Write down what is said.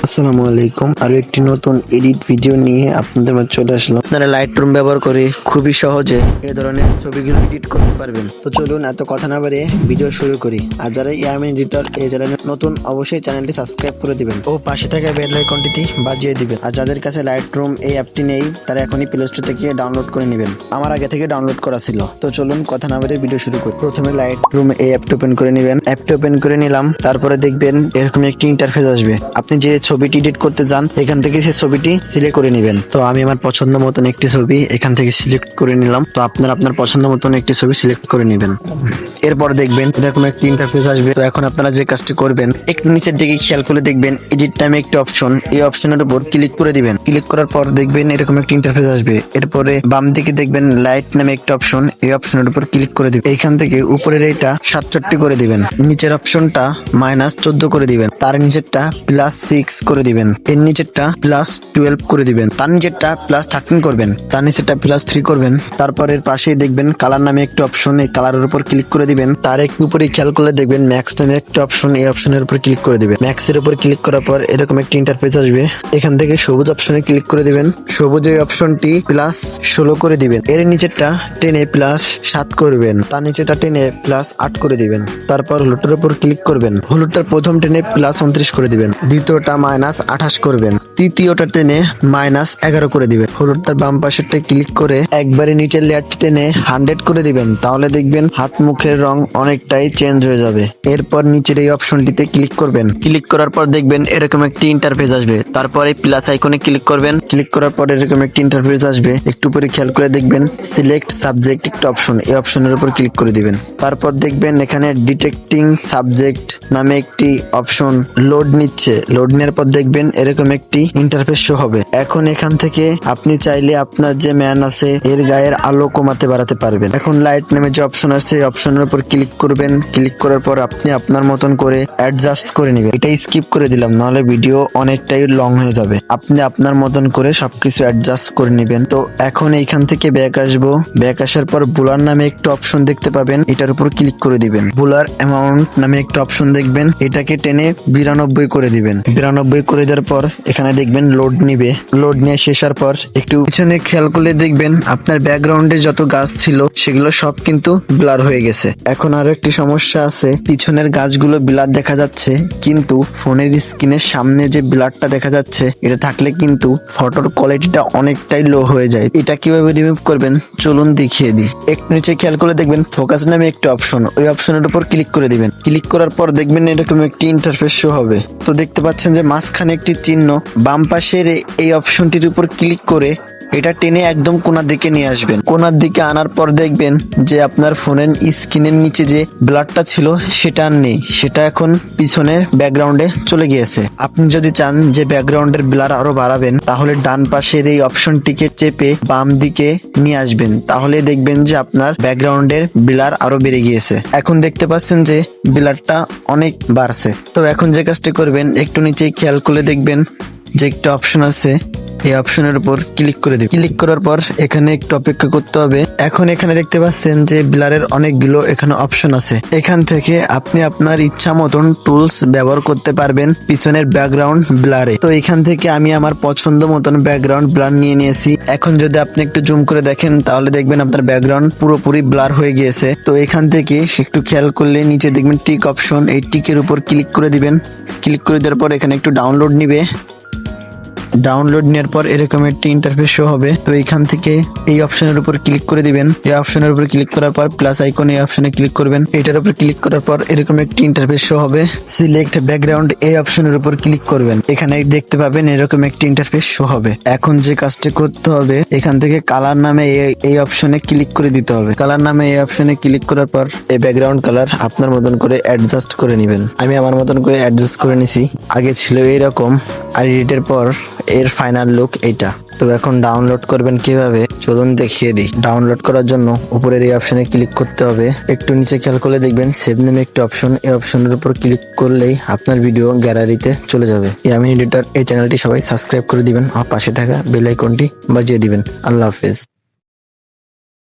আসসালামু আলাইকুম। আরো একটি নতুন এডিট ভিডিও নিয়ে আপনাদের মাঝে চলে আসলাম। আপনারা লাইটরুম ব্যবহার করে খুবই সহজে এই ধরনের ছবিগুলো এডিট করতে পারবেন। তো চলুন এত কথা না বাড়িয়ে ভিডিও শুরু করি। আর যারা ইয়ামিন এডিটর এই চ্যানেলে নতুন, অবশ্যই চ্যানেলটি সাবস্ক্রাইব করে দিবেন ও পাশে থাকা বেল আইকনটি বাজিয়ে দিবেন। আর যাদের কাছে লাইটরুম এই অ্যাপটি নেই তারা এখনই প্লে স্টোর থেকে ডাউনলোড করে নেবেন। আমার আগে থেকে ডাউনলোড করা ছিল। তো চলুন কথা না বাড়িয়ে ভিডিও শুরু করি। প্রথমে লাইটরুম এই অ্যাপটি ওপেন করে নেবেন। অ্যাপটি ওপেন করে নিলাম, তারপরে দেখবেন এরকম একটি ইন্টারফেস আসবে। আপনি যে ছবিটি এডিট করতে যান এখান থেকে সেই ছবিটি সিলেক্ট করে নেবেন। তো আমি আমার পছন্দ মতন একটি ছবি এখান থেকে সিলেক্ট করে নিলাম। তো আপনার আপনার পছন্দ মতন একটি ছবি সিলেক্ট করে নেবেন। এরপর দেখবেন এরকম একটি ইন্টারফেস আসবে। তো এখন আপনারা যে কাজটি করবেন, একটু নিচের দিকে খেয়াল করে দেখবেন এডিট টাইমে একটি অপশন, এই অপশনের উপর ক্লিক করে দিবেন। ক্লিক করার পর দেখবেন এরকম একটি ইন্টারফেস আসবে। এরপরে বাম দিকে দেখবেন লাইট নামে একটা অপশন, এই অপশনের উপর ক্লিক করে দিবেন। এইখান থেকে উপরের এইটা 67 করে দিবেন, নিচের অপশনটা -14 করে দিবেন, তার নিচেরটা +6 করে দিবেন, এর নিচেরটা +12 করে দিবেন, তার নিচেরটা +13 করবেন, তার নিচেরটা +3 করবেন। তারপর এর পাশেই দেখবেন কালার নামে একটা অপশন, এই কালারের উপর ক্লিক করে দিবেন। তার একটু উপরে খেয়াল করলে দেখবেন ম্যাক্স নামে একটা অপশন, এই অপশনের উপর ক্লিক করে দিবেন। ম্যাক্স এর উপর ক্লিক করার পর এরকম একটি ইন্টারফেস আসবে। এখান থেকে সবুজ অপশনে ক্লিক করে দিবেন। সবুজ এই অপশনটি +16 করে দিবেন। এর নিচেরটা টেনে +7 করবেন, তার নিচেরটা টেনে +8 করে দিবেন। তারপর হলুদের উপর ক্লিক করবেন। হলুদটার প্রথম টেনে +29 করে দিবেন, দ্বিতীয়টা -28 করবেন, তৃতীয়টা টেনে -11 করে দিবেন। হলুদটার বাম পাশেরটা ক্লিক করে একবারে নিচের লেয়ারটি টেনে 100 করে দিবেন। তাহলে দেখবেন হাত মুখের রং অনেকটাই চেঞ্জ হয়ে যাবে। এরপর নিচের এই অপশনটিতে ক্লিক করবেন। ক্লিক করার পর দেখবেন এরকম একটি ইন্টারফেস আসবে। তারপরে প্লাস আইকনে ক্লিক করবেন। ক্লিক করার পর এরকম একটি ইন্টারফেস আসবে। একটু পরে খেয়াল করে দেখবেন সিলেক্ট সাবজেক্ট একটা অপশন, এই অপশনের উপর ক্লিক করে দিবেন। তারপর দেখবেন এখানে ডিটেক্টিং সাবজেক্ট নামে একটি অপশন লোড নিচ্ছে। লোড নেওয়ার পর দেখবেন এরকম একটি ইন্টারফেস শো হবে। এখন এখান থেকে আপনি চাইলে আপনার যে ম্যান আছে এর গায়ের আলো কমাতে বাড়াতে পারবেন। এখন লাইট নামে যে অপশন আছে এই অপশনের উপর ক্লিক করবেন। ক্লিক করার পর আপনি আপনার মতন করে অ্যাডজাস্ট করে নেবেন। এটা স্কিপ করে দিলাম, নাহলে ভিডিও অনেকটাই লং হয়ে যাবে। আপনি আপনার মতন করে সবকিছু অ্যাডজাস্ট করে নেবেন। তো এখন এইখান থেকে ব্যাক আসবো। ব্যাক আসার পর বুলার নামে একটা অপশন দেখতে পাবেন, এটার উপর ক্লিক করে দিবেন। বুলার অ্যামাউন্ট নামে একটা অপশন দেখবেন, এটাকে টেনে 92 করে দিবেন। 92 করে দেওয়ার পর এখানে দেখবেন লোড নিবে। লোড নিয়ে শেষ হওয়ার পর একটু পিছনে খেয়াল করলে দেখবেন আপনার ব্যাকগ্রাউন্ডে যত গাছ ছিল সেগুলো সব কিন্তু ব্লার হয়ে গেছে। এখন আরো একটি সমস্যা আছে, পিছনের গাছগুলো ব্লার দেখা যাচ্ছে, কিন্তু ফোনের স্ক্রিনের সামনে যে ব্লারটা দেখা যাচ্ছে এটা থাকলে কিন্তু ফটোর কোয়ালিটিটা অনেকটাই লো হয়ে যায়। এটা কিভাবে রিমুভ করবেন চলুন দেখিয়ে দিই। একটু নিচে খেয়াল করে দেখবেন ফোকাস নামে একটা অপশন, ওই অপশনের উপর ক্লিক করে দিবেন। ক্লিক করার পর দেখবেন এরকম একটি ইন্টারফেস শো হবে। তো দেখতে পাচ্ছেন যে মাঝখানে একটি চিহ্ন, বাম পাশের এই অপশনটির উপর ক্লিক করে এটা টেনে একদম কোনার দিকে নিয়ে আসবেন। কোনার দিকে আনার পর দেখবেন যে আপনার ফোনের স্ক্রিনের নিচে যে ব্লারটা ছিল সেটা আর নেই, সেটা এখন পিছনের ব্যাকগ্রাউন্ডে চলে গিয়েছে। আপনি যদি চান যে ব্যাকগ্রাউন্ডের ব্লার আরো বাড়াবেন তাহলে ডান পাশের এই অপশনটিকে চেপে বাম দিকে নিয়ে আসবেন, তাহলে দেখবেন যে আপনার ব্যাকগ্রাউন্ডের ব্লার আরো বেড়ে গিয়েছে। এখন দেখতে পাচ্ছেন যে ব্লারটা অনেক বাড়ছে। তো এখন যে কাজটি করবেন একটু নিচে খেয়াল করে দেখবেন যে একটা অপশন আছে, এই অপশনের উপর ক্লিক করে দিবেন। ক্লিক করার পর এখানে একটু অপেক্ষা করতে হবে। এখন এখানে দেখতে পাচ্ছেন যে ব্লারের অনেকগুলো এখানে অপশন আছে। এখান থেকে আপনি আপনার ইচ্ছা মতন টুলস ব্যবহার করতে পারবেন পিছনের ব্যাকগ্রাউন্ড ব্লারে। তো এখান থেকে আমি আমার পছন্দ মতন ব্যাকগ্রাউন্ড ব্লার নিয়ে নিয়েছি। এখন যদি আপনি একটু জুম করে দেখেন তাহলে দেখবেন আপনার ব্যাকগ্রাউন্ড পুরোপুরি ব্লার হয়ে গিয়েছে। তো এখান থেকে একটু খেয়াল করলে নিচে দেখবেন টিক অপশন, এই টিকের উপর ক্লিক করে দিবেন। ক্লিক করে দেওয়ার পর এখানে একটু ডাউনলোড নিবে। ডাউনলোড নেওয়ার পর এরকম একটি ইন্টারফেস শো হবে। তো এইখান থেকে এই অপশনের উপর ক্লিক করে দিবেন। এই অপশনের উপর ক্লিক করার পর প্লাস আইকন এই অপশনে ক্লিক করবেন। এটার উপর ক্লিক করার পর এরকম একটি ইন্টারফেস শো হবে। সিলেক্ট ব্যাকগ্রাউন্ড এই অপশনের উপর ক্লিক করবেন। এখানে দেখতে পাবেন এরকম একটি ইন্টারফেস শো হবে। এখন যে কাজটি করতে হবে এখান থেকে কালার নামে এই অপশনে ক্লিক করে দিতে হবে। কালার নামে এই অপশনে ক্লিক করার পর এই ব্যাকগ্রাউন্ড কালার আপনার মতন করে অ্যাডজাস্ট করে নেবেন। আমি আমার মতন করে অ্যাডজাস্ট করে নিছি। আগে ছিল এইরকম, আর এডিটের পর এর ফাইনাল লুক এইটা। তো এখন ডাউনলোড করবেন কিভাবে চলুন দেখিয়ে দিই। ডাউনলোড করার জন্য উপরের এই অপশনে ক্লিক করতে হবে। একটু নিচে খেয়াল করলে দেখবেন সেভ নামে একটা অপশন, এই অপশনের উপর ক্লিক করলেই আপনার ভিডিও গ্যালারিতে চলে যাবে। ইয়ামিন এডিটর এই চ্যানেলটি সবাই সাবস্ক্রাইব করে দিবেন আর পাশে থাকা বেল আইকনটি বাজিয়ে দিবেন। আল্লাহ হাফেজ।